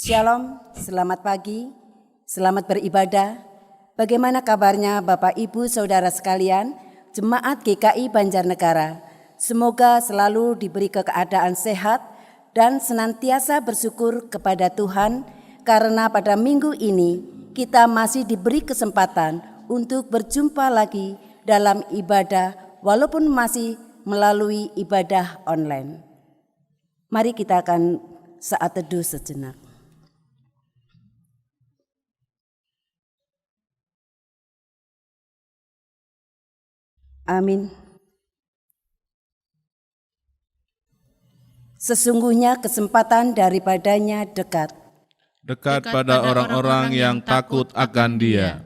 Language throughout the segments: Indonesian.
Shalom, selamat pagi, selamat beribadah. Bagaimana kabarnya Bapak Ibu Saudara sekalian, Jemaat GKI Banjarnegara? Semoga selalu diberi keadaan sehat dan senantiasa bersyukur kepada Tuhan karena pada minggu ini kita masih diberi kesempatan untuk berjumpa lagi dalam ibadah walaupun masih melalui ibadah online. Mari kita akan saat teduh sejenak. Amin. Sesungguhnya kesempatan daripadanya dekat. Dekat pada orang-orang yang takut akan Dia.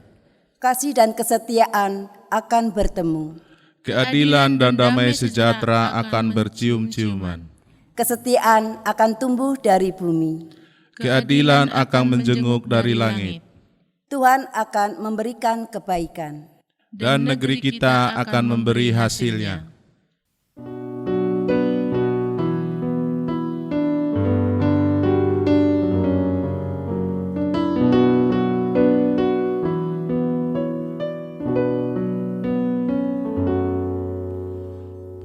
Kasih dan kesetiaan akan bertemu. Keadilan dan damai sejahtera akan bercium-ciuman. Kesetiaan akan tumbuh dari bumi. Keadilan akan menjenguk dari langit. Tuhan akan memberikan kebaikan. Dan negeri kita akan memberi hasilnya.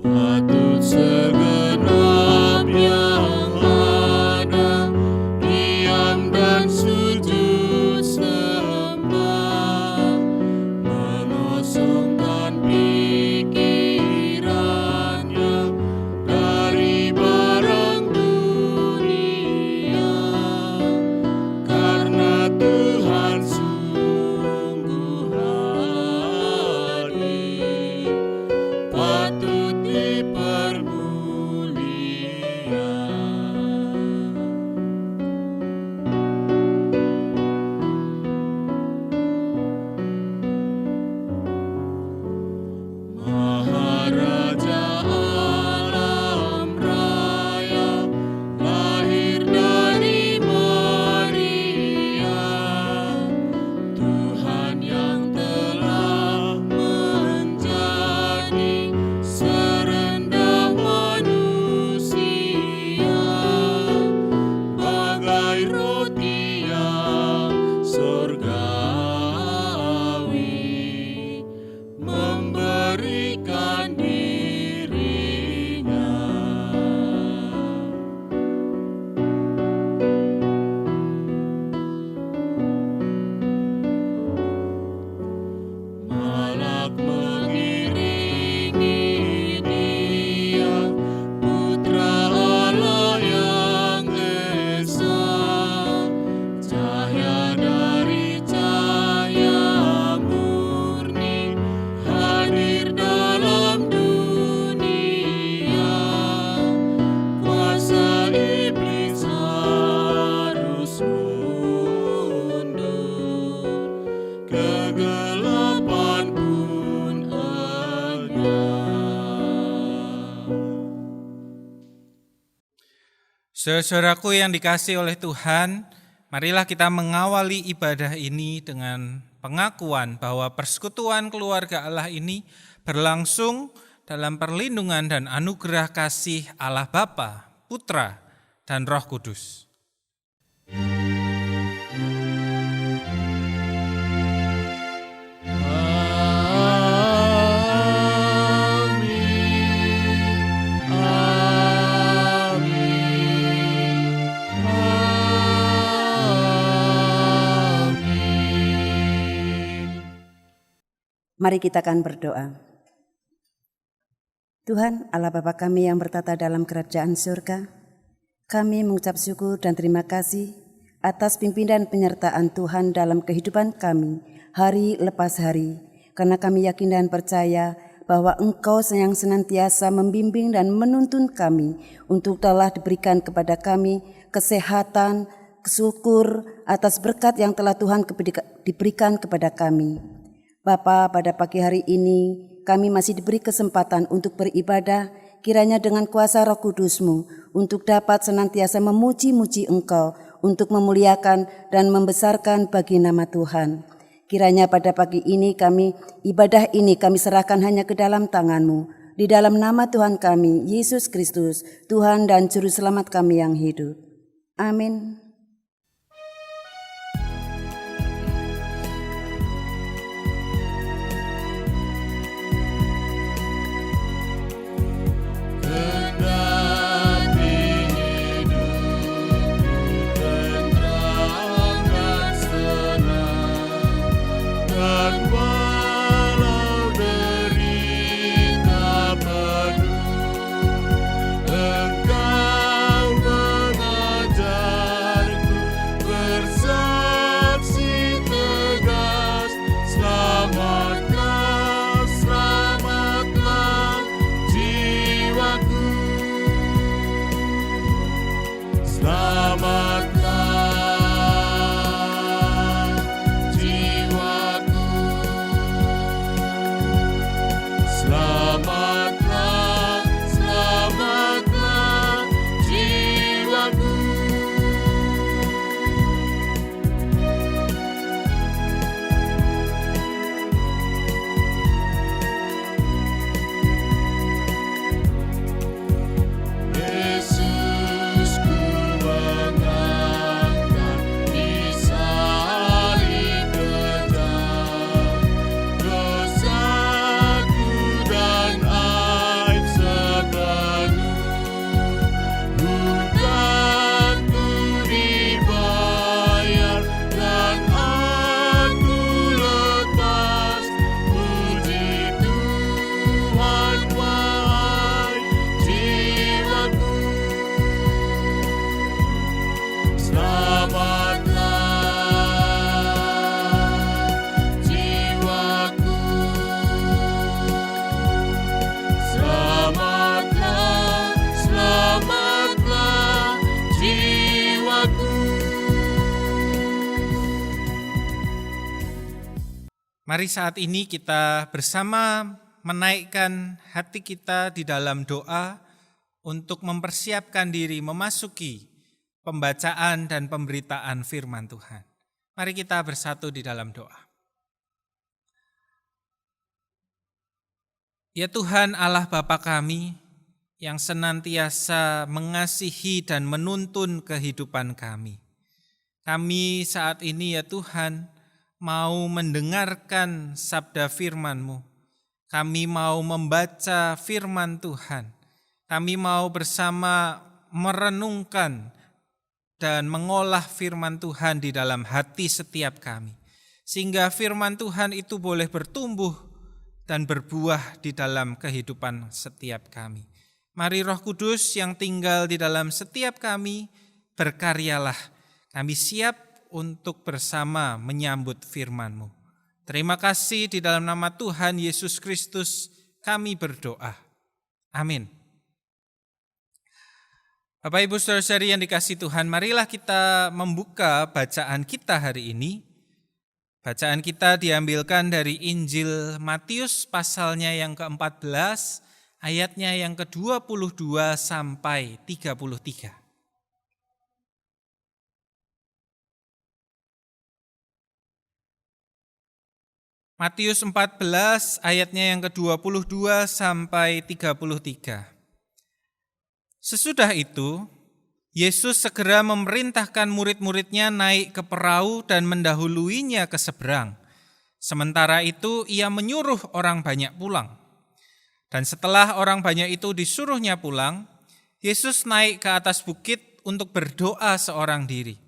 Patut segenap yang ada diam dan sujud sembah, mengosongkan pikirannya dari barang dunia, karena Tuhan sungguh hadir, patut Maharaja alam raya lahir dari Maria, Tuhan yang telah menjadi serendah manusia, bagai roti yang surgawi, memberikan dirinya. Malak mengiringi Dia, Putra Allah yang esa, cahaya dari cahaya murni, hadir dalam dunia. Kuasa iblis harus mundur, kegelapan pun enggan. Saudaraku yang dikasihi oleh Tuhan, marilah kita mengawali ibadah ini dengan pengakuan bahwa persekutuan keluarga Allah ini berlangsung dalam perlindungan dan anugerah kasih Allah Bapa, Putra, dan Roh Kudus. Mari kita akan berdoa. Tuhan Allah Bapa kami yang bertata dalam kerajaan surga, kami mengucap syukur dan terima kasih atas pimpinan penyertaan Tuhan dalam kehidupan kami hari lepas hari, karena kami yakin dan percaya bahwa Engkau yang senantiasa membimbing dan menuntun kami untuk telah diberikan kepada kami kesehatan, syukur atas berkat yang telah Tuhan diberikan kepada kami. Bapa, pada pagi hari ini kami masih diberi kesempatan untuk beribadah, kiranya dengan kuasa Roh Kudus-Mu untuk dapat senantiasa memuji-muji Engkau, untuk memuliakan dan membesarkan bagi nama Tuhan. Kiranya pada pagi ini ibadah ini kami serahkan hanya ke dalam tangan-Mu, di dalam nama Tuhan kami, Yesus Kristus, Tuhan dan Juru Selamat kami yang hidup. Amin. Mari saat ini kita bersama menaikkan hati kita di dalam doa untuk mempersiapkan diri memasuki pembacaan dan pemberitaan firman Tuhan. Mari kita bersatu di dalam doa. Ya Tuhan Allah Bapa kami yang senantiasa mengasihi dan menuntun kehidupan kami. Kami saat ini ya Tuhan mau mendengarkan sabda firman-Mu. Kami mau membaca firman Tuhan. Kami mau bersama merenungkan dan mengolah firman Tuhan di dalam hati setiap kami. Sehingga firman Tuhan itu boleh bertumbuh dan berbuah di dalam kehidupan setiap kami. Mari Roh Kudus yang tinggal di dalam setiap kami, berkaryalah. Kami siap untuk bersama menyambut firman-Mu. Terima kasih di dalam nama Tuhan Yesus Kristus kami berdoa. Amin. Bapak Ibu Saudara-saudari yang dikasihi Tuhan, marilah kita membuka bacaan kita hari ini. Bacaan kita diambilkan dari Injil Matius pasalnya yang ke-14, ayatnya yang ke-22 sampai 33. Matius 14 ayatnya yang ke-22 sampai 33. Sesudah itu, Yesus segera memerintahkan murid-muridnya naik ke perahu dan mendahuluinya ke seberang. Sementara itu ia menyuruh orang banyak pulang. Dan setelah orang banyak itu disuruhnya pulang, Yesus naik ke atas bukit untuk berdoa seorang diri.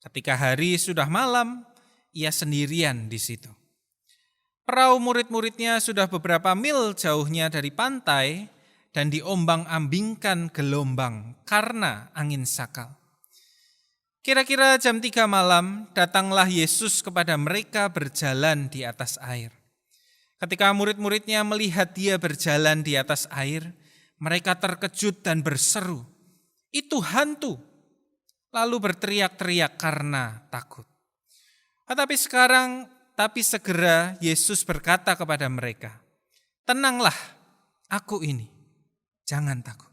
Ketika hari sudah malam, ia sendirian di situ. Perahu murid-muridnya sudah beberapa mil jauhnya dari pantai dan diombang-ambingkan gelombang karena angin sakal. Kira-kira jam 3 malam datanglah Yesus kepada mereka berjalan di atas air. Ketika murid-muridnya melihat dia berjalan di atas air, mereka terkejut dan berseru, "Itu hantu!" Lalu berteriak-teriak karena takut. Tapi segera Yesus berkata kepada mereka, "Tenanglah, aku ini, jangan takut."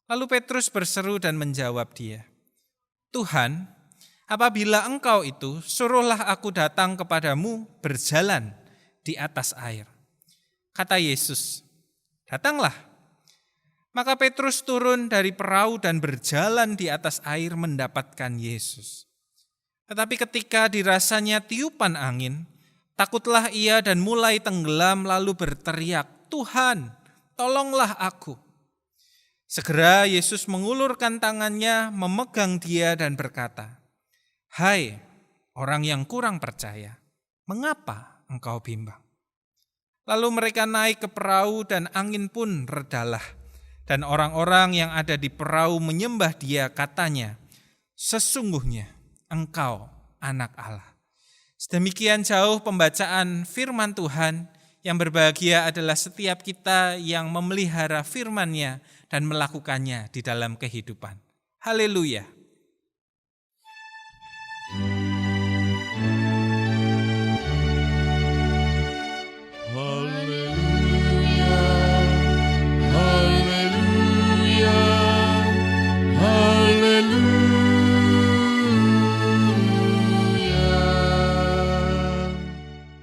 Lalu Petrus berseru dan menjawab dia, "Tuhan, apabila Engkau itu, suruhlah aku datang kepadamu berjalan di atas air." Kata Yesus, "Datanglah." Maka Petrus turun dari perahu dan berjalan di atas air mendapatkan Yesus. Tetapi ketika dirasanya tiupan angin, takutlah ia dan mulai tenggelam lalu berteriak, "Tuhan, tolonglah aku." Segera Yesus mengulurkan tangannya, memegang dia dan berkata, "Hai orang yang kurang percaya, mengapa engkau bimbang?" Lalu mereka naik ke perahu dan angin pun redalah. Dan orang-orang yang ada di perahu menyembah dia, katanya, "Sesungguhnya Engkau anak Allah." Sedemikian jauh pembacaan firman Tuhan. Yang berbahagia adalah setiap kita yang memelihara firman-Nya dan melakukannya di dalam kehidupan. Haleluya.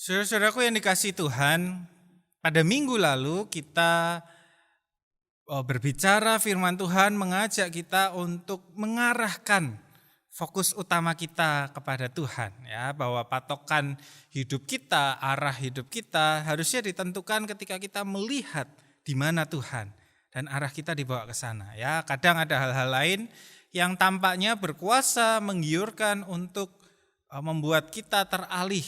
Saudara-saudaraku yang dikasihi Tuhan, pada minggu lalu kita berbicara firman Tuhan mengajak kita untuk mengarahkan fokus utama kita kepada Tuhan, ya, bahwa patokan hidup kita, arah hidup kita harusnya ditentukan ketika kita melihat di mana Tuhan dan arah kita dibawa ke sana. Ya, kadang ada hal-hal lain yang tampaknya berkuasa menggiurkan untuk membuat kita teralih.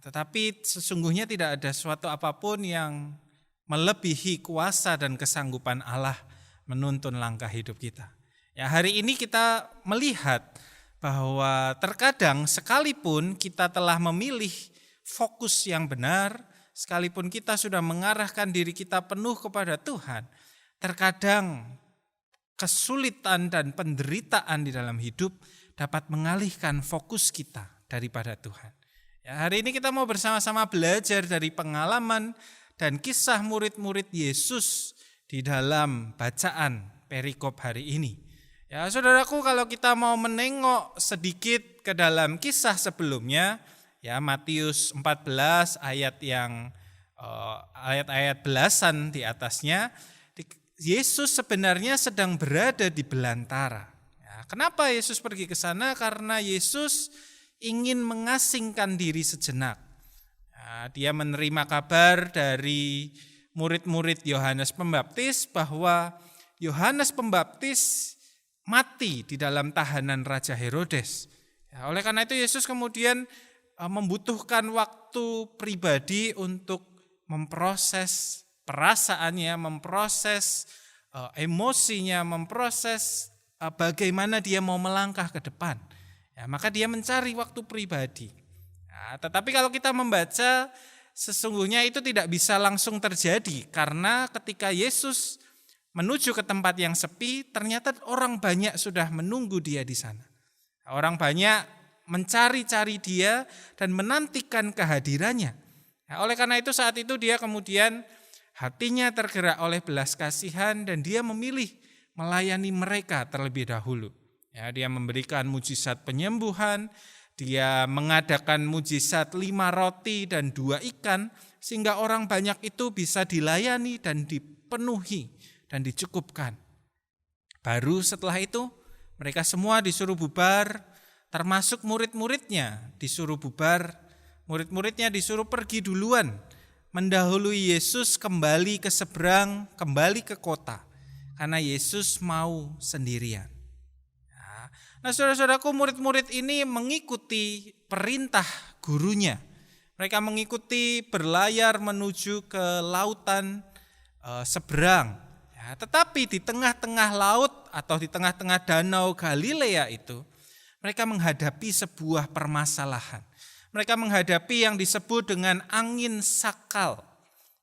Tetapi sesungguhnya tidak ada suatu apapun yang melebihi kuasa dan kesanggupan Allah menuntun langkah hidup kita. Ya, hari ini kita melihat bahwa terkadang sekalipun kita telah memilih fokus yang benar, sekalipun kita sudah mengarahkan diri kita penuh kepada Tuhan, terkadang kesulitan dan penderitaan di dalam hidup dapat mengalihkan fokus kita daripada Tuhan. Ya, hari ini kita mau bersama-sama belajar dari pengalaman dan kisah murid-murid Yesus di dalam bacaan perikop hari ini. Ya, saudaraku, kalau kita mau menengok sedikit ke dalam kisah sebelumnya, ya Matius 14 ayat-ayat belasan di atasnya, Yesus sebenarnya sedang berada di belantara. Ya, kenapa Yesus pergi ke sana? Karena Yesus ingin mengasingkan diri sejenak. Nah, dia menerima kabar dari murid-murid Yohanes Pembaptis bahwa Yohanes Pembaptis mati di dalam tahanan Raja Herodes. Ya, oleh karena itu Yesus kemudian membutuhkan waktu pribadi untuk memproses perasaannya, memproses emosinya, memproses bagaimana dia mau melangkah ke depan. Ya, maka dia mencari waktu pribadi. Nah, tetapi kalau kita membaca, sesungguhnya itu tidak bisa langsung terjadi. Karena ketika Yesus menuju ke tempat yang sepi, ternyata orang banyak sudah menunggu dia di sana. Orang banyak mencari-cari dia dan menantikan kehadirannya. Nah, oleh karena itu saat itu dia kemudian hatinya tergerak oleh belas kasihan dan dia memilih melayani mereka terlebih dahulu. Ya, dia memberikan mujizat penyembuhan, dia mengadakan mujizat 5 roti dan 2 ikan, sehingga orang banyak itu bisa dilayani dan dipenuhi dan dicukupkan. Baru setelah itu mereka semua disuruh bubar, termasuk murid-muridnya disuruh bubar, murid-muridnya disuruh pergi duluan, mendahului Yesus kembali ke seberang, kembali ke kota, karena Yesus mau sendirian. Nah, saudara-saudaraku, murid-murid ini mengikuti perintah gurunya. Mereka mengikuti berlayar menuju ke lautan seberang. Ya, tetapi di tengah-tengah laut atau di tengah-tengah danau Galilea itu, mereka menghadapi sebuah permasalahan. Mereka menghadapi yang disebut dengan angin sakal.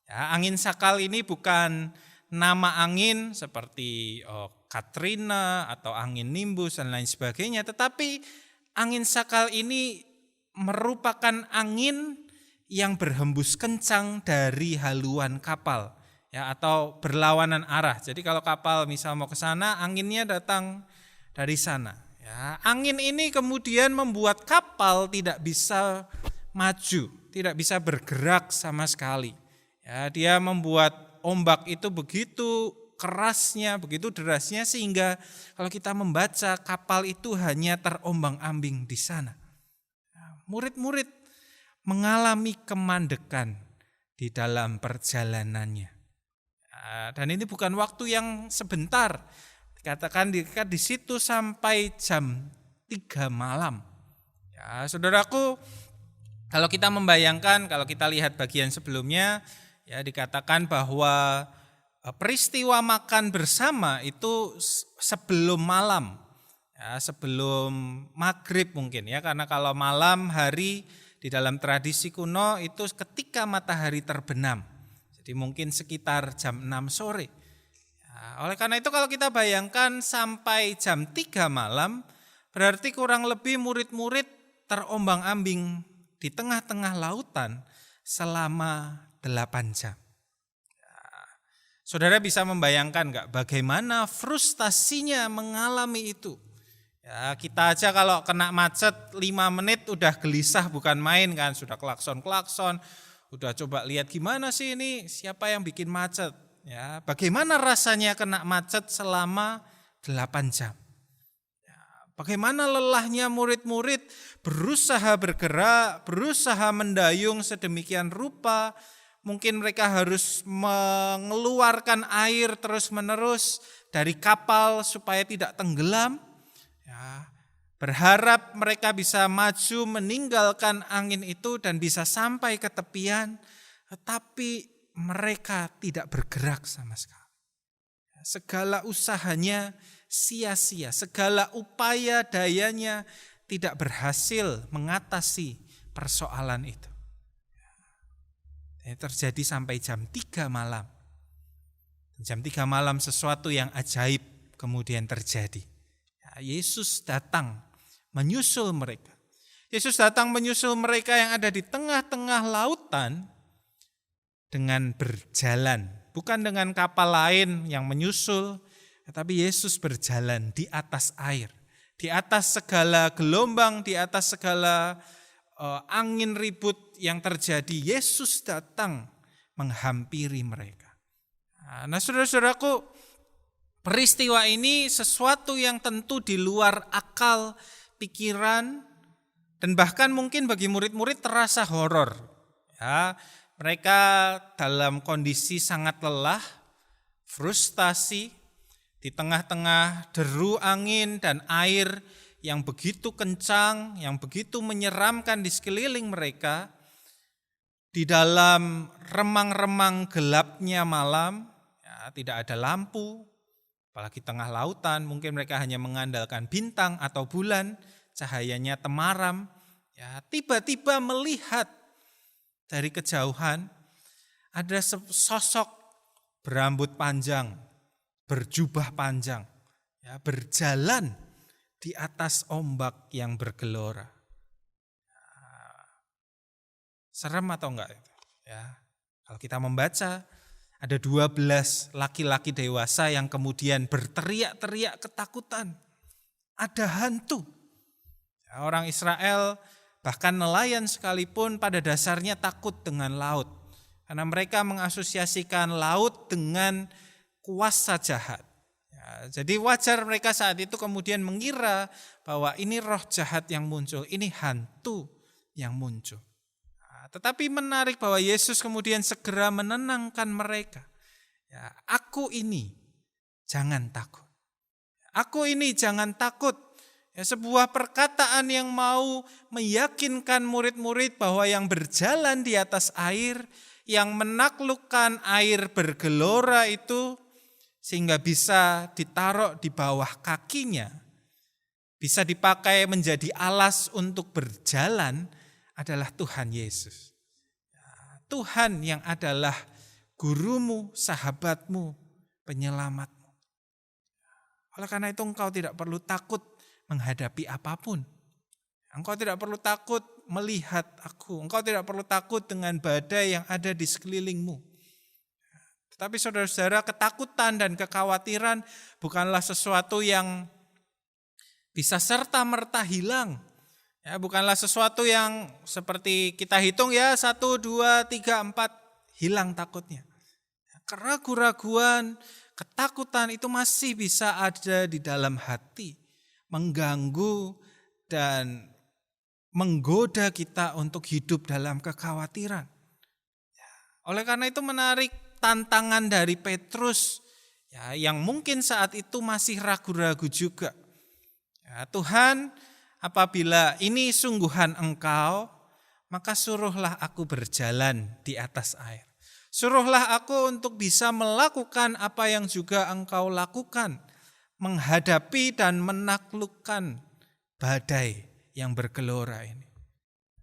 Ya, angin sakal ini bukan nama angin seperti Katrina atau angin nimbus dan lain sebagainya, tetapi angin sakal ini merupakan angin yang berhembus kencang dari haluan kapal, ya, atau berlawanan arah. Jadi kalau kapal misal mau ke sana, anginnya datang dari sana. Ya, angin ini kemudian membuat kapal tidak bisa maju, tidak bisa bergerak sama sekali. Ya, dia membuat ombak itu begitu kerasnya, begitu derasnya, sehingga kalau kita membaca kapal itu hanya terombang-ambing di sana. Murid-murid mengalami kemandekan di dalam perjalanannya. Dan ini bukan waktu yang sebentar. Dikatakan di situ sampai jam 3 malam. Ya, saudaraku, kalau kita membayangkan, kalau kita lihat bagian sebelumnya, ya dikatakan bahwa peristiwa makan bersama itu sebelum malam, ya, sebelum maghrib mungkin ya, karena kalau malam hari di dalam tradisi kuno itu ketika matahari terbenam, jadi mungkin sekitar jam 6 sore. Ya, oleh karena itu kalau kita bayangkan sampai jam 3 malam, berarti kurang lebih murid-murid terombang-ambing di tengah-tengah lautan selama 8 jam. Saudara bisa membayangkan enggak bagaimana frustasinya mengalami itu? Ya, kita aja kalau kena macet 5 menit udah gelisah bukan main kan, sudah klakson-klakson, udah coba lihat gimana sih ini siapa yang bikin macet. Ya, bagaimana rasanya kena macet selama 8 jam? Ya, bagaimana lelahnya murid-murid berusaha bergerak, berusaha mendayung sedemikian rupa. Mungkin mereka harus mengeluarkan air terus-menerus dari kapal supaya tidak tenggelam. Ya, berharap mereka bisa maju meninggalkan angin itu dan bisa sampai ke tepian. Tetapi mereka tidak bergerak sama sekali. Segala usahanya sia-sia, segala upaya dayanya tidak berhasil mengatasi persoalan itu. Ini terjadi sampai jam 3 malam. Jam 3 malam sesuatu yang ajaib kemudian terjadi. Ya, Yesus datang menyusul mereka. Yesus datang menyusul mereka yang ada di tengah-tengah lautan dengan berjalan. Bukan dengan kapal lain yang menyusul, tetapi Yesus berjalan di atas air. Di atas segala gelombang, di atas segala angin ribut yang terjadi, Yesus datang menghampiri mereka. Nah, saudara-saudaraku, peristiwa ini sesuatu yang tentu di luar akal, pikiran, dan bahkan mungkin bagi murid-murid terasa horor. Ya, mereka dalam kondisi sangat lelah, frustasi, di tengah-tengah deru angin dan air yang begitu kencang, yang begitu menyeramkan di sekeliling mereka, di dalam remang-remang gelapnya malam, ya, tidak ada lampu, apalagi tengah lautan, mungkin mereka hanya mengandalkan bintang atau bulan, cahayanya temaram. Ya, tiba-tiba melihat dari kejauhan ada sosok berambut panjang, berjubah panjang, ya, berjalan di atas ombak yang bergelora. Serem atau enggak? Ya, kalau kita membaca, ada 12 laki-laki dewasa yang kemudian berteriak-teriak ketakutan. Ada hantu. Ya, orang Israel, bahkan nelayan sekalipun pada dasarnya takut dengan laut. Karena mereka mengasosiasikan laut dengan kuasa jahat. Ya, jadi wajar mereka saat itu kemudian mengira bahwa ini roh jahat yang muncul, ini hantu yang muncul. Tetapi menarik bahwa Yesus kemudian segera menenangkan mereka. Ya, aku ini jangan takut. Aku ini jangan takut. Ya, sebuah perkataan yang mau meyakinkan murid-murid bahwa yang berjalan di atas air, yang menaklukkan air bergelora itu, sehingga bisa ditaruh di bawah kakinya, bisa dipakai menjadi alas untuk berjalan, adalah Tuhan Yesus. Tuhan yang adalah gurumu, sahabatmu, penyelamatmu. Oleh karena itu engkau tidak perlu takut menghadapi apapun. Engkau tidak perlu takut melihat aku. Engkau tidak perlu takut dengan badai yang ada di sekelilingmu. Tetapi saudara-saudara, ketakutan dan kekhawatiran bukanlah sesuatu yang bisa serta-merta hilang. Ya, bukanlah sesuatu yang seperti kita hitung ya 1, 2, 3, 4 hilang takutnya. Keraguan-raguan, ketakutan itu masih bisa ada di dalam hati, mengganggu dan menggoda kita untuk hidup dalam kekhawatiran. Oleh karena itu menarik tantangan dari Petrus, ya, yang mungkin saat itu masih ragu-ragu juga. Ya, Tuhan, apabila ini sungguhan Engkau, maka suruhlah aku berjalan di atas air. Suruhlah aku untuk bisa melakukan apa yang juga Engkau lakukan, menghadapi dan menaklukkan badai yang bergelora ini.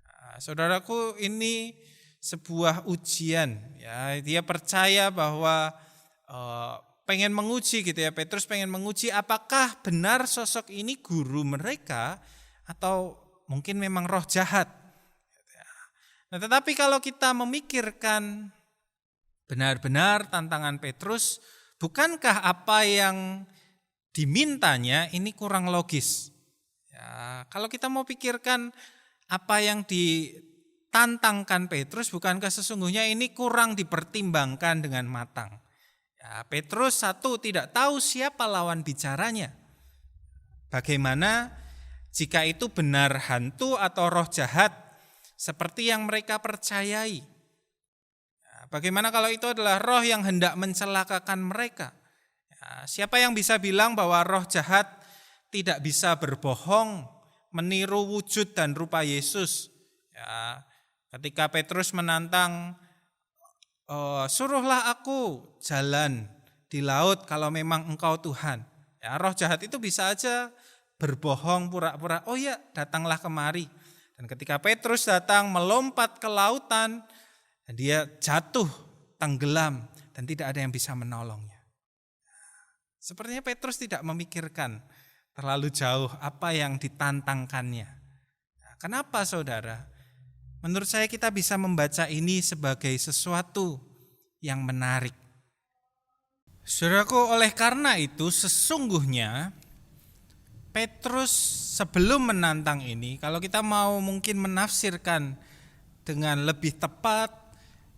Nah, saudaraku, ini sebuah ujian. Ya, dia percaya bahwa pengen menguji gitu ya. Petrus pengen menguji apakah benar sosok ini guru mereka atau mungkin memang roh jahat. Nah, tetapi kalau kita memikirkan benar-benar tantangan Petrus, bukankah apa yang dimintanya ini kurang logis? Ya, kalau kita mau pikirkan apa yang ditantangkan Petrus, bukankah sesungguhnya ini kurang dipertimbangkan dengan matang? Ya, Petrus satu tidak tahu siapa lawan bicaranya. Bagaimana jika itu benar hantu atau roh jahat seperti yang mereka percayai? Bagaimana kalau itu adalah roh yang hendak mencelakakan mereka? Ya, siapa yang bisa bilang bahwa roh jahat tidak bisa berbohong, meniru wujud dan rupa Yesus? Ya, ketika Petrus menantang, suruhlah aku jalan di laut kalau memang Engkau Tuhan. Ya, roh jahat itu bisa aja berbohong pura-pura, oh ya datanglah kemari. Dan ketika Petrus datang melompat ke lautan, dia jatuh, tenggelam, dan tidak ada yang bisa menolongnya. Sepertinya Petrus tidak memikirkan terlalu jauh apa yang ditantangkannya. Kenapa saudara? Menurut saya kita bisa membaca ini sebagai sesuatu yang menarik. Saudaraku, oleh karena itu sesungguhnya Petrus sebelum menantang ini, kalau kita mau mungkin menafsirkan dengan lebih tepat,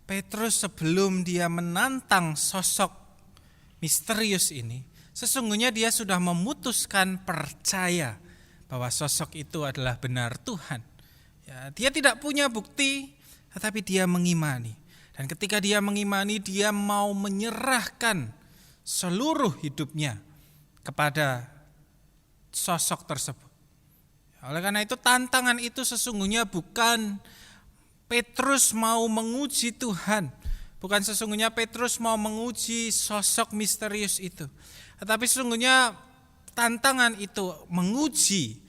Petrus sebelum dia menantang sosok misterius ini, sesungguhnya dia sudah memutuskan percaya bahwa sosok itu adalah benar Tuhan. Ya, dia tidak punya bukti, tetapi dia mengimani. Dan ketika dia mengimani, dia mau menyerahkan seluruh hidupnya kepada sosok tersebut. Oleh karena itu tantangan itu sesungguhnya bukan Petrus mau menguji Tuhan, bukan sesungguhnya Petrus mau menguji sosok misterius itu, tetapi sesungguhnya tantangan itu menguji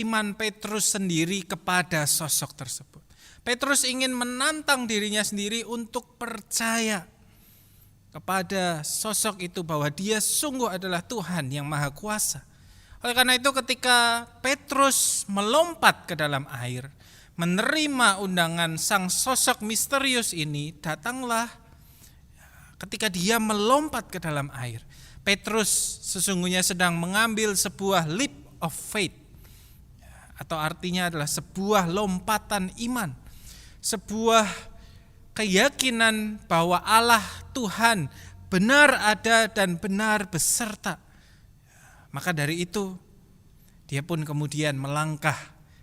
iman Petrus sendiri kepada sosok tersebut. Petrus ingin menantang dirinya sendiri untuk percaya kepada sosok itu bahwa dia sungguh adalah Tuhan yang Maha Kuasa. Oleh karena itu ketika Petrus melompat ke dalam air, menerima undangan sang sosok misterius ini, datanglah ketika dia melompat ke dalam air. Petrus sesungguhnya sedang mengambil sebuah leap of faith, atau artinya adalah sebuah lompatan iman, sebuah keyakinan bahwa Allah Tuhan benar ada dan benar beserta. Maka dari itu dia pun kemudian melangkah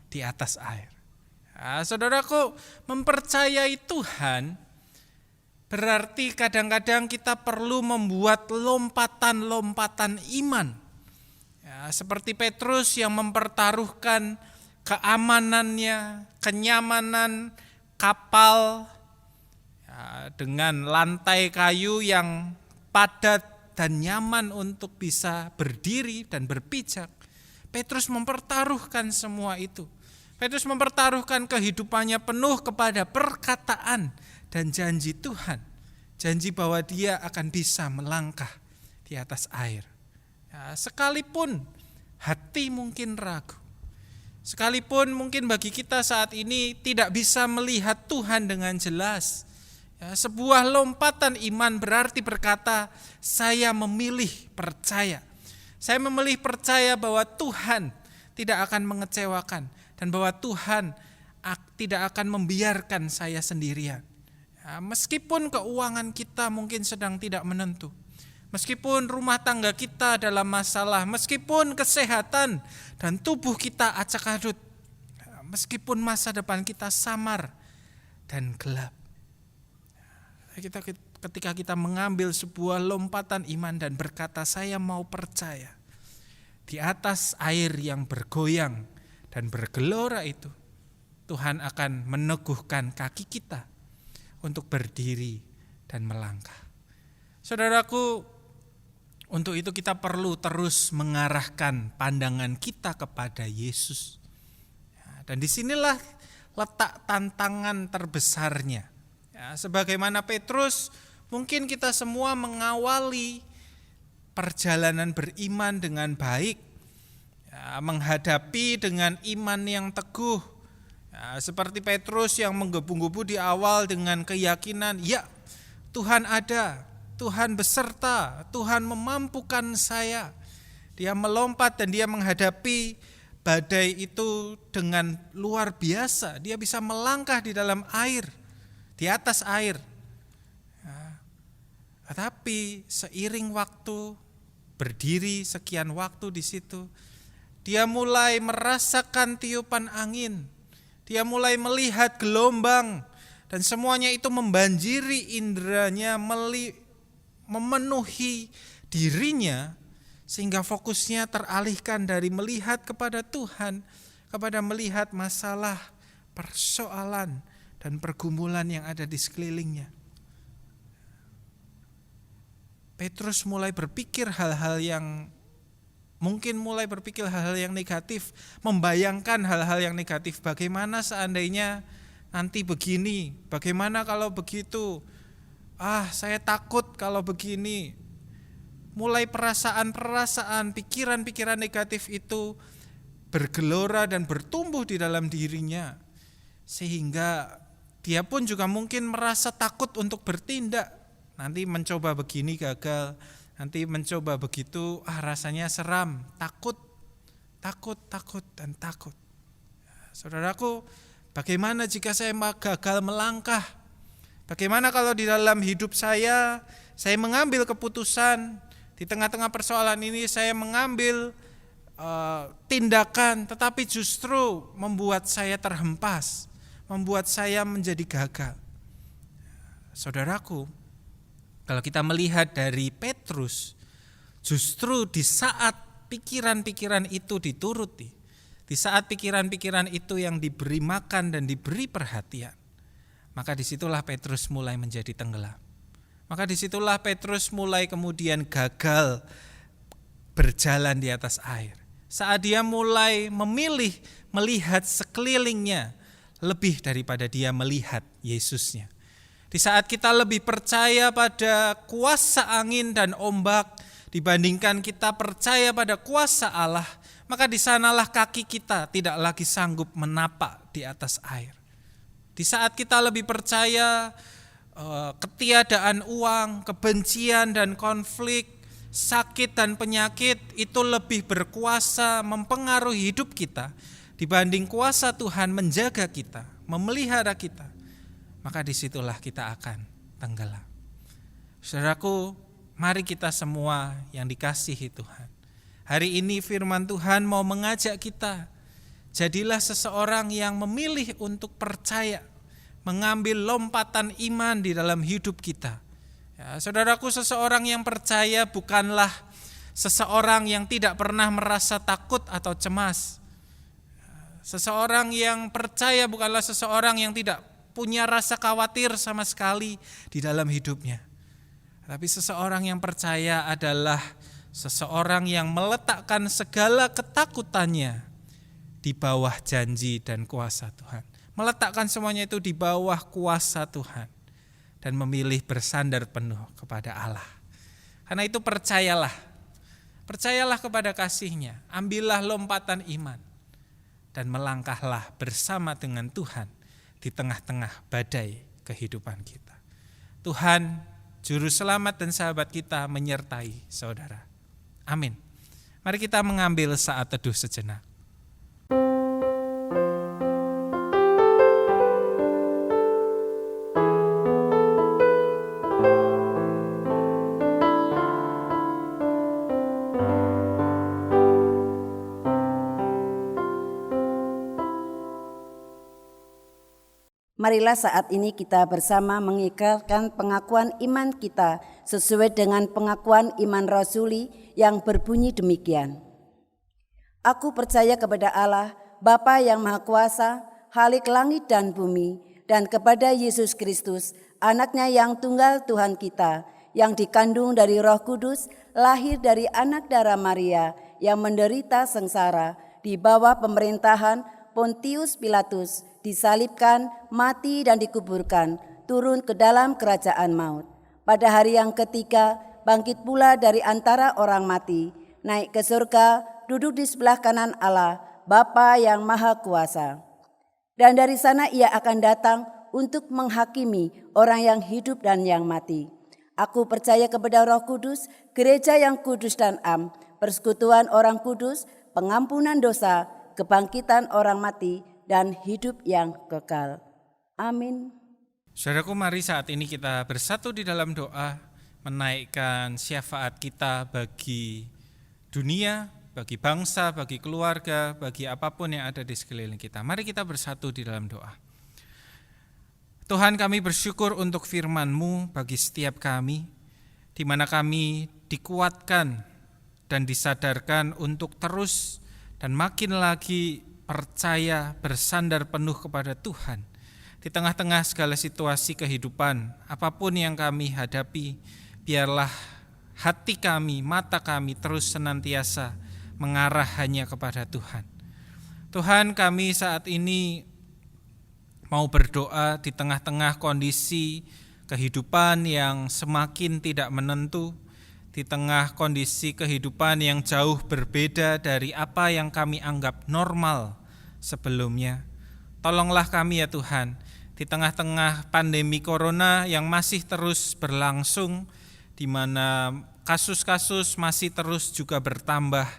di atas air. Nah, saudaraku, mempercayai Tuhan berarti kadang-kadang kita perlu membuat lompatan-lompatan iman. Ya, seperti Petrus yang mempertaruhkan keamanannya, kenyamanan kapal dengan lantai kayu yang padat dan nyaman untuk bisa berdiri dan berpijak. Petrus mempertaruhkan semua itu. Petrus mempertaruhkan kehidupannya penuh kepada perkataan dan janji Tuhan. Janji bahwa dia akan bisa melangkah di atas air. Ya, sekalipun hati mungkin ragu. Sekalipun mungkin bagi kita saat ini tidak bisa melihat Tuhan dengan jelas. Ya, sebuah lompatan iman berarti berkata, saya memilih percaya. Saya memilih percaya bahwa Tuhan tidak akan mengecewakan dan bahwa Tuhan tidak akan membiarkan saya sendirian. Ya, meskipun keuangan kita mungkin sedang tidak menentu, meskipun rumah tangga kita dalam masalah, meskipun kesehatan dan tubuh kita acak-adut, meskipun masa depan kita samar dan gelap. Ketika kita mengambil sebuah lompatan iman dan berkata, saya mau percaya di atas air yang bergoyang dan bergelora itu, Tuhan akan meneguhkan kaki kita untuk berdiri dan melangkah. Saudaraku, untuk itu kita perlu terus mengarahkan pandangan kita kepada Yesus. Dan disinilah letak tantangan terbesarnya. Ya, sebagaimana Petrus, mungkin kita semua mengawali perjalanan beriman dengan baik, ya, menghadapi dengan iman yang teguh. Ya, seperti Petrus yang menggebu-gebu di awal dengan keyakinan, ya Tuhan ada, Tuhan beserta, Tuhan memampukan saya. Dia melompat dan dia menghadapi badai itu dengan luar biasa. Dia bisa melangkah di dalam air, di atas air. Ya. Tetapi seiring waktu, berdiri sekian waktu di situ, dia mulai merasakan tiupan angin. Dia mulai melihat gelombang dan semuanya itu membanjiri inderanya, memenuhi dirinya, sehingga fokusnya teralihkan dari melihat kepada Tuhan kepada melihat masalah, persoalan dan pergumulan yang ada di sekelilingnya. Petrus mulai berpikir hal-hal yang negatif, membayangkan hal-hal yang negatif. Bagaimana seandainya nanti begini, bagaimana kalau begitu, saya takut kalau begini. Mulai perasaan-perasaan, pikiran-pikiran negatif itu bergelora dan bertumbuh di dalam dirinya, sehingga dia pun juga mungkin merasa takut untuk bertindak. Nanti mencoba begini gagal, nanti mencoba begitu rasanya seram, takut. Saudaraku, bagaimana jika saya gagal melangkah? Bagaimana kalau di dalam hidup saya mengambil keputusan, di tengah-tengah persoalan ini saya mengambil tindakan, tetapi justru membuat saya terhempas, membuat saya menjadi gagal. Saudaraku, kalau kita melihat dari Petrus, justru di saat pikiran-pikiran itu dituruti, di saat pikiran-pikiran itu yang diberi makan dan diberi perhatian, maka disitulah Petrus mulai menjadi tenggelam. Maka disitulah Petrus mulai kemudian gagal berjalan di atas air. Saat dia mulai memilih melihat sekelilingnya lebih daripada dia melihat Yesusnya. Di saat kita lebih percaya pada kuasa angin dan ombak dibandingkan kita percaya pada kuasa Allah, maka di sanalah kaki kita tidak lagi sanggup menapak di atas air. Di saat kita lebih percaya ketiadaan uang, kebencian dan konflik, sakit dan penyakit itu lebih berkuasa mempengaruhi hidup kita dibanding kuasa Tuhan menjaga kita, memelihara kita, maka disitulah kita akan tenggelam. Saudaraku, mari kita semua yang dikasihi Tuhan, hari ini firman Tuhan mau mengajak kita, jadilah seseorang yang memilih untuk percaya, mengambil lompatan iman di dalam hidup kita. Ya, saudaraku, seseorang yang percaya bukanlah seseorang yang tidak pernah merasa takut atau cemas. Seseorang yang percaya bukanlah seseorang yang tidak punya rasa khawatir sama sekali di dalam hidupnya. Tapi seseorang yang percaya adalah seseorang yang meletakkan segala ketakutannya di bawah janji dan kuasa Tuhan. Meletakkan semuanya itu di bawah kuasa Tuhan dan memilih bersandar penuh kepada Allah. Karena itu percayalah kepada kasih-Nya, ambillah lompatan iman dan melangkahlah bersama dengan Tuhan di tengah-tengah badai kehidupan kita. Tuhan, Juru Selamat dan sahabat kita menyertai saudara. Amin. Mari kita mengambil saat teduh sejenak. Marilah saat ini kita bersama mengikrarkan pengakuan iman kita sesuai dengan pengakuan iman rasuli yang berbunyi demikian. Aku percaya kepada Allah, Bapa yang Maha Kuasa, Khalik langit dan bumi, dan kepada Yesus Kristus, Anak-Nya yang tunggal Tuhan kita, yang dikandung dari Roh Kudus, lahir dari anak darah Maria, yang menderita sengsara, di bawah pemerintahan Pontius Pilatus, disalibkan, mati dan dikuburkan, turun ke dalam kerajaan maut. Pada hari yang ketiga, bangkit pula dari antara orang mati, naik ke surga, duduk di sebelah kanan Allah, Bapa yang Maha Kuasa. Dan dari sana Ia akan datang untuk menghakimi orang yang hidup dan yang mati. Aku percaya kepada Roh Kudus, gereja yang kudus dan am, persekutuan orang kudus, pengampunan dosa, kebangkitan orang mati, dan hidup yang kekal. Amin. Saudaraku, mari saat ini kita bersatu di dalam doa, menaikkan syafaat kita bagi dunia, bagi bangsa, bagi keluarga, bagi apapun yang ada di sekeliling kita. Mari kita bersatu di dalam doa. Tuhan, kami bersyukur untuk firman-Mu bagi setiap kami, di mana kami dikuatkan dan disadarkan untuk terus dan makin lagi percaya, bersandar penuh kepada Tuhan. Di tengah-tengah segala situasi kehidupan, apapun yang kami hadapi, biarlah hati kami, mata kami terus senantiasa mengarah hanya kepada Tuhan. Tuhan, kami saat ini mau berdoa di tengah-tengah kondisi kehidupan yang semakin tidak menentu, di tengah kondisi kehidupan yang jauh berbeda dari apa yang kami anggap normal sebelumnya. Tolonglah kami ya Tuhan, di tengah-tengah pandemi corona yang masih terus berlangsung, di mana kasus-kasus masih terus juga bertambah.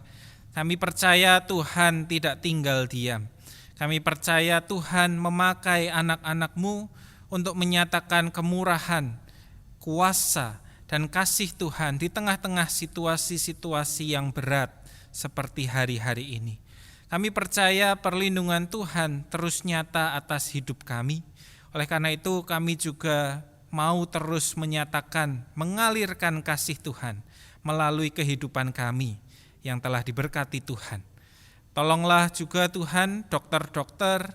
Kami percaya Tuhan tidak tinggal diam. Kami percaya Tuhan memakai anak-anak-Mu untuk menyatakan kemurahan, kuasa, dan kasih Tuhan di tengah-tengah situasi-situasi yang berat seperti hari-hari ini. Kami percaya perlindungan Tuhan terus nyata atas hidup kami. Oleh karena itu kami juga mau terus menyatakan, mengalirkan kasih Tuhan melalui kehidupan kami yang telah diberkati Tuhan. Tolonglah juga Tuhan dokter-dokter,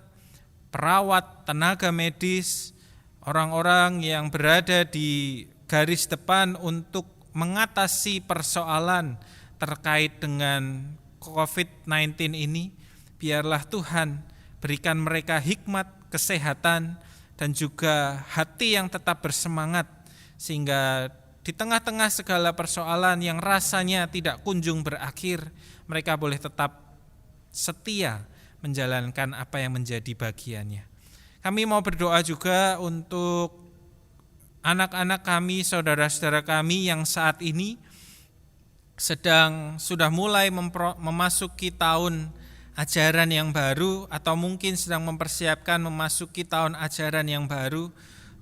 perawat, tenaga medis, orang-orang yang berada di garis depan untuk mengatasi persoalan terkait dengan COVID-19 ini. Biarlah Tuhan berikan mereka hikmat, kesehatan, dan juga hati yang tetap bersemangat, sehingga di tengah-tengah segala persoalan yang rasanya tidak kunjung berakhir, mereka boleh tetap setia menjalankan apa yang menjadi bagiannya. Kami mau berdoa juga untuk anak-anak kami, saudara-saudara kami yang saat ini sudah mulai memasuki tahun ajaran yang baru, atau mungkin sedang mempersiapkan memasuki tahun ajaran yang baru.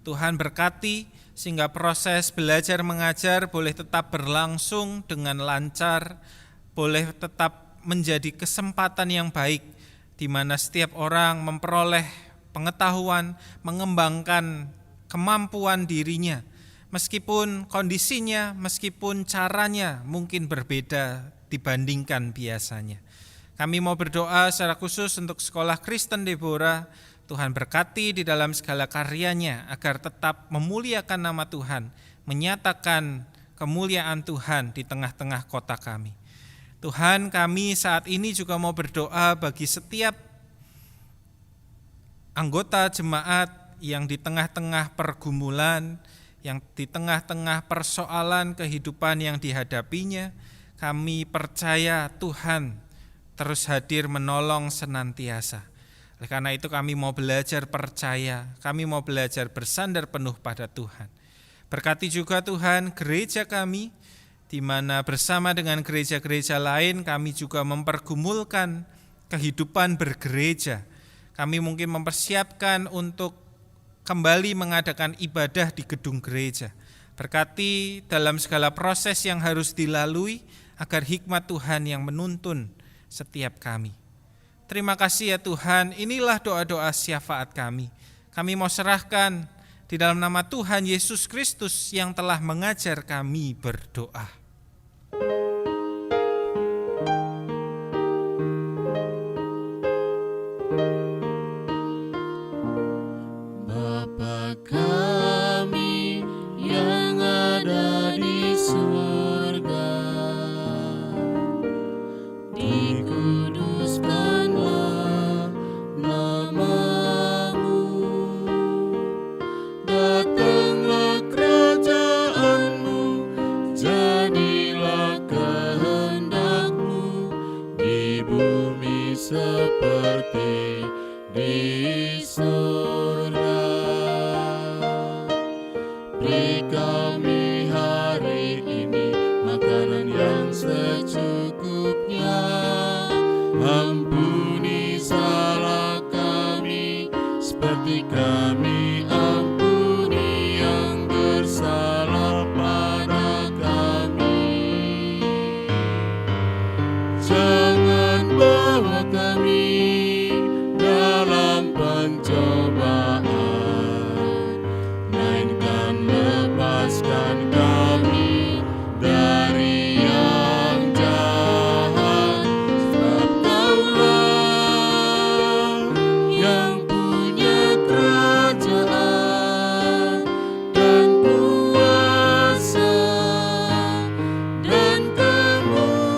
Tuhan berkati sehingga proses belajar mengajar boleh tetap berlangsung dengan lancar, boleh tetap menjadi kesempatan yang baik di mana setiap orang memperoleh pengetahuan, mengembangkan kemampuan dirinya, meskipun kondisinya, meskipun caranya mungkin berbeda dibandingkan biasanya. Kami mau berdoa secara khusus untuk Sekolah Kristen Deborah. Tuhan berkati di dalam segala karyanya agar tetap memuliakan nama Tuhan, menyatakan kemuliaan Tuhan di tengah-tengah kota kami. Tuhan, kami saat ini juga mau berdoa bagi setiap anggota jemaat yang di tengah-tengah pergumulan, yang di tengah-tengah persoalan kehidupan yang dihadapinya. Kami percaya Tuhan terus hadir menolong senantiasa. Oleh karena itu kami mau belajar percaya, kami mau belajar bersandar penuh pada Tuhan. Berkati juga Tuhan gereja kami, di mana bersama dengan gereja-gereja lain kami juga mempergumulkan kehidupan bergereja. Kami mungkin mempersiapkan untuk kembali mengadakan ibadah di gedung gereja. Berkati dalam segala proses yang harus dilalui agar hikmat Tuhan yang menuntun setiap kami. Terima kasih ya Tuhan, inilah doa-doa syafaat kami. Kami mau serahkan di dalam nama Tuhan Yesus Kristus yang telah mengajar kami berdoa. Bapa kami yang ada di surga, dikuduskanlah nama-Mu, datanglah kerajaan-Mu, jadilah kehendak-Mu di bumi seperti di surga. Beri kami hari ini makanan yang secukupnya. Ampuni salah kami seperti kami ampuni yang bersalah pada kami. Jangan bawa kami dalam pencobaan, melainkan lepaskan kami dari yang jahat. Sebab Kaulah yang punya kerajaan dan kuasa dan kemuliaan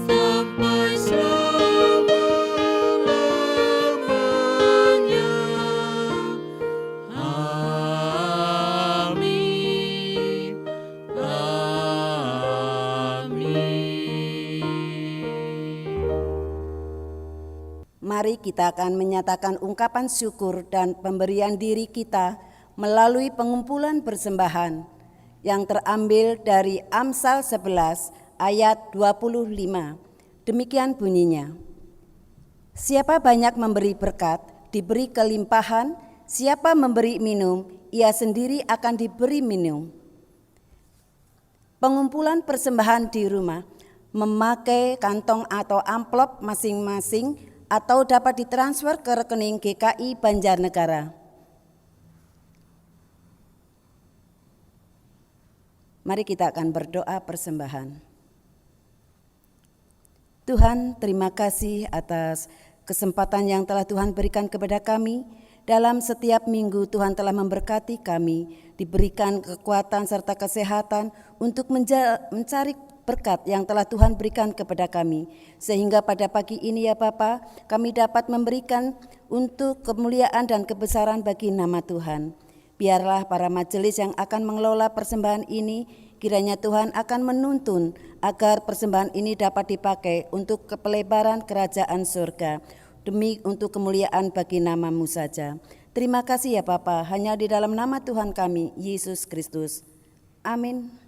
sampai selamanya. Mari kita akan menyatakan ungkapan syukur dan pemberian diri kita melalui pengumpulan persembahan yang terambil dari Amsal 11 ayat 25. Demikian bunyinya. Siapa banyak memberi berkat, diberi kelimpahan, siapa memberi minum, ia sendiri akan diberi minum. Pengumpulan persembahan di rumah memakai kantong atau amplop masing-masing atau dapat ditransfer ke rekening GKI Banjarnegara. Mari kita akan berdoa persembahan. Tuhan, terima kasih atas kesempatan yang telah Tuhan berikan kepada kami. Dalam setiap minggu Tuhan telah memberkati kami, diberikan kekuatan serta kesehatan untuk mencari berkat yang telah Tuhan berikan kepada kami. Sehingga pada pagi ini ya Bapa, kami dapat memberikan untuk kemuliaan dan kebesaran bagi nama Tuhan. Biarlah para majelis yang akan mengelola persembahan ini, kiranya Tuhan akan menuntun agar persembahan ini dapat dipakai untuk kepelebaran kerajaan surga, demi untuk kemuliaan bagi nama-Mu saja. Terima kasih ya Bapa, hanya di dalam nama Tuhan kami, Yesus Kristus. Amin.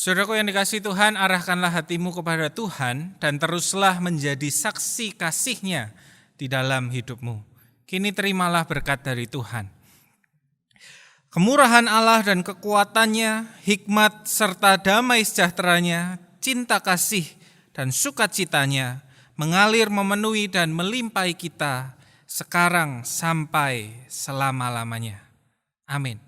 Saudaraku yang dikasihi Tuhan, arahkanlah hatimu kepada Tuhan dan teruslah menjadi saksi kasih-Nya di dalam hidupmu. Kini terimalah berkat dari Tuhan. Kemurahan Allah dan kekuatannya, hikmat serta damai sejahtera-Nya, cinta kasih dan sukacita-Nya mengalir, memenuhi dan melimpahi kita sekarang sampai selama-lamanya. Amin.